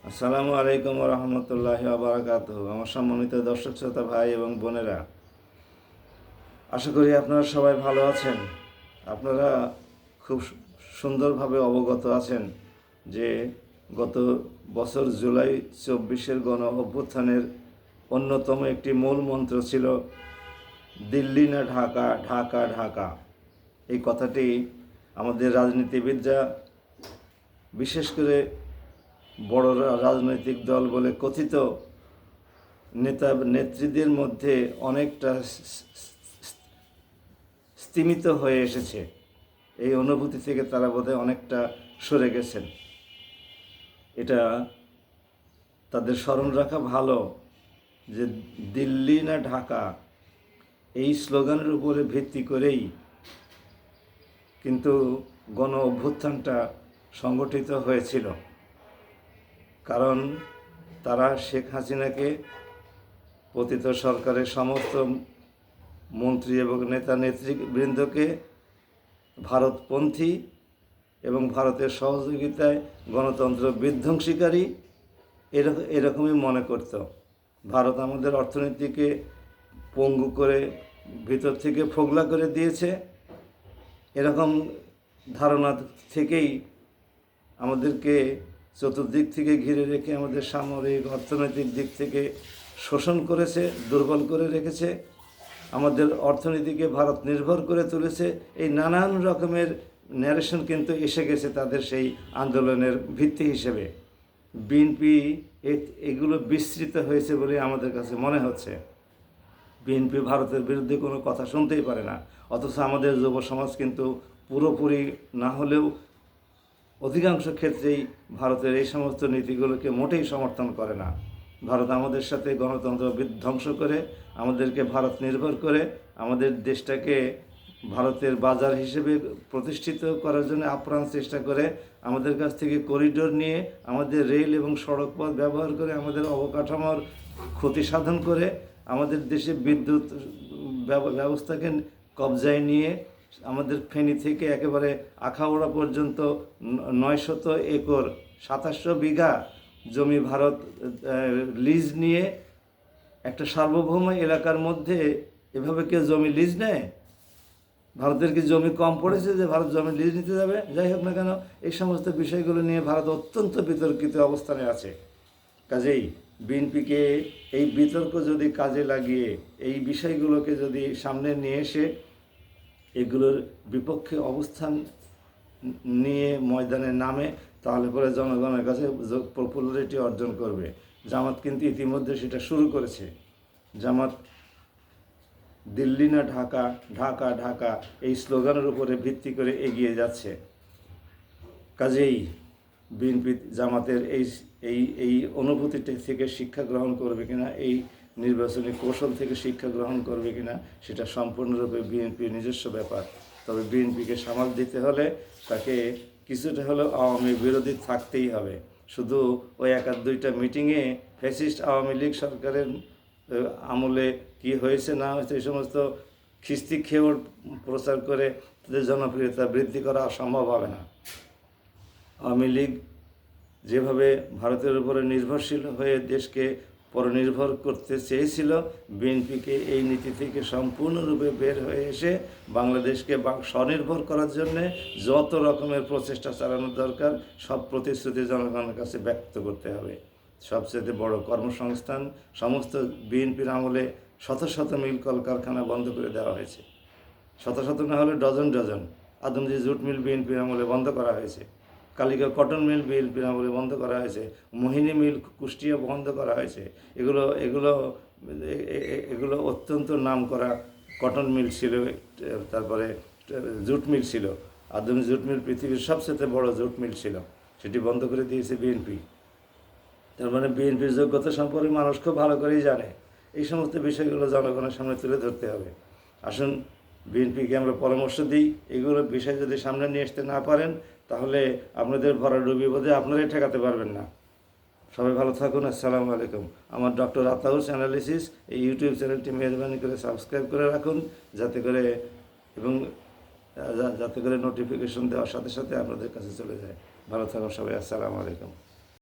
আসসালামু আলাইকুম রহমতুল্লাহি বারাকাতুহু। আমার সম্মানিত দর্শক শ্রোতা ভাই এবং বোনেরা, আশা করি আপনারা সবাই ভালো আছেন। আপনারা খুব সুন্দরভাবে অবগত আছেন যে গত বছর জুলাই 24-এর গণ অভ্যুত্থানের অন্যতম একটি মূল মন্ত্র ছিল দিল্লি না ঢাকা, ঢাকা ঢাকা। এই কথাটি আমাদের রাজনীতিবিদরা, বিশেষ করে বড় রাজনৈতিক দল বলে কথিত নেত্রীদের মধ্যে অনেকটা স্তিমিত হয়ে এসেছে। এই অনুভূতি থেকে তারা বোধহয় অনেকটা সরে গেছেন। এটা তাদের স্মরণ রাখা ভালো যে দিল্লি না ঢাকা এই স্লোগানের উপরে ভিত্তি করেই কিন্তু গণ অভ্যুত্থানটা সংগঠিত হয়েছিল। কারণ তারা শেখ হাসিনাকে, পতিত সরকারের সমস্ত মন্ত্রী এবং নেতা নেতৃবৃন্দকে ভারতপন্থী এবং ভারতের সহযোগিতায় গণতন্ত্র বিধ্বংসীকারী এরকমই মনে করত। ভারত আমাদের অর্থনীতিকে পঙ্গু করে ভিতর থেকে ফোগলা করে দিয়েছে, এরকম ধারণা থেকেই আমাদেরকে চতুর্দিক থেকে ঘিরে রেখে আমাদের সামরিক অর্থনৈতিক দিক থেকে শোষণ করেছে, দুর্বল করে রেখেছে, আমাদের অর্থনীতিকে ভারত নির্ভর করে তুলেছে। এই নানান রকমের ন্যারেশন কিন্তু এসে গেছে তাদের সেই আন্দোলনের ভিত্তি হিসেবে। বিএনপি এগুলো বিস্তৃত হয়েছে বলে আমাদের কাছে মনে হচ্ছে। বিএনপি ভারতের বিরুদ্ধে কোনো কথা শুনতেই পারে না, অথচ আমাদের যুব সমাজ কিন্তু পুরোপুরি না হলেও অধিকাংশ ক্ষেত্রেই ভারতের এই সমস্ত নীতিগুলোকে মোটেই সমর্থন করে না। ভারত আমাদের সাথে গণতন্ত্র বিধ্বংস করে, আমাদেরকে ভারত নির্ভর করে, আমাদের দেশটাকে ভারতের বাজার হিসেবে প্রতিষ্ঠিত করার জন্য আপ্রাণ চেষ্টা করে, আমাদের কাছ থেকে করিডোর নিয়ে, আমাদের রেল এবং সড়ক পথ ব্যবহার করে, আমাদের অবকাঠামোর ক্ষতি সাধন করে, আমাদের দেশে বিদ্যুৎ ব্যবস্থাকে কবজায় নিয়ে আমাদের ফেনী থেকে একেবারে আখাউড়া পর্যন্ত 900 একর 2700 বিঘা জমি ভারত লিজ নিয়ে একটা সার্বভৌম এলাকার মধ্যে এভাবে কেউ জমি লিজ নেয়? ভারতের কি জমি কম পড়েছে যে ভারত জমি লিজ নিতে যাবে? যাই হোক না কেন, এই সমস্ত বিষয়গুলো নিয়ে ভারত অত্যন্ত বিতর্কিত অবস্থানে আছে। কাজেই বিএনপিকে এই বিতর্ক যদি কাজে লাগিয়ে এই বিষয়গুলোকে যদি সামনে নিয়ে এসে এগুলোর বিপক্ষে অবস্থান নিয়ে ময়দানে নামে, তাহলে পরে জনগণের কাছে পপুলারিটি অর্জন করবে। জামাত কিন্তু ইতিমধ্যে সেটা শুরু করেছে। জামাত দিল্লি না ঢাকা, ঢাকা ঢাকা এই স্লোগানের উপরে ভিত্তি করে এগিয়ে যাচ্ছে। কাজেই বিএনপি জামাতের এই এই এই অনুভূতিটা থেকে শিক্ষা গ্রহণ করবে কিনা, এই নির্বাচনী কৌশল থেকে শিক্ষা গ্রহণ করবে কিনা, সেটা সম্পূর্ণরূপে বিএনপির নিজস্ব ব্যাপার। তবে বিএনপিকে সামাল দিতে হলে তাকে কিছুটা হলেও আওয়ামী বিরোধী থাকতেই হবে। শুধু ওই এক আধ দুইটা মিটিংয়ে ফ্যাসিস্ট আওয়ামী লীগ সরকারের আমলে কি হয়েছে না হয়েছে এই সমস্ত খিস্তি খেয়ে প্রচার করে তাদের জনপ্রিয়তা বৃদ্ধি করা সম্ভব হবে না। আওয়ামী লীগ যেভাবে ভারতের উপরে নির্ভরশীল হয়ে দেশকে পরনির্ভর করতে চেয়েছিল, বিএনপিকে এই নীতি থেকে সম্পূর্ণরূপে বের হয়ে এসে বাংলাদেশকে স্বনির্ভর করার জন্যে যত রকমের প্রচেষ্টা চালানো দরকার সব প্রতিশ্রুতি জনগণের কাছে ব্যক্ত করতে হবে। সবচেয়ে বড় কর্মসংস্থান, সমস্ত বিএনপির আমলে শত শত মিল কলকারখানা বন্ধ করে দেওয়া হয়েছে। শত শত না হলে dozen dozen. Adamjee jute mill বিএনপির আমলে বন্ধ করা হয়েছে। কালিকা কটন মিল বিএনপির আমলে বন্ধ করা হয়েছে। মোহিনী মিল কুষ্টিয়া বন্ধ করা হয়েছে। এগুলো এগুলো এগুলো অত্যন্ত নাম করা কটন মিল ছিল, তারপরে জুট মিল ছিল। আদমজি জুট মিল পৃথিবীর সবচেয়ে বড় জুট মিল ছিল, সেটি বন্ধ করে দিয়েছে বিএনপি। তার মানে বিএনপির যোগ্যতা সম্পর্কে মানুষ খুব ভালো করেই জানে। এই সমস্ত বিষয়গুলো জনগণের সামনে তুলে ধরতে হবে। আসুন বিএনপিকে আমরা পরামর্শ দিই, এগুলো বিষয় যদি সামনে নিয়ে আসতে না পারেন তাহলে আপনাদের ভরাডুবি বোধে আপনারাই ঠেকাতে পারবেন না। সবাই ভালো থাকুন। আসসালামু আলাইকুম। আমার ডক্টর আতাউস অ্যানালিসিস এই ইউটিউব চ্যানেলটি মেহরবানি করে সাবস্ক্রাইব করে রাখুন, যাতে করে নোটিফিকেশন দেওয়ার সাথে সাথে আপনাদের কাছে চলে যায়। ভালো থাকুন সবাই। আসসালামু আলাইকুম।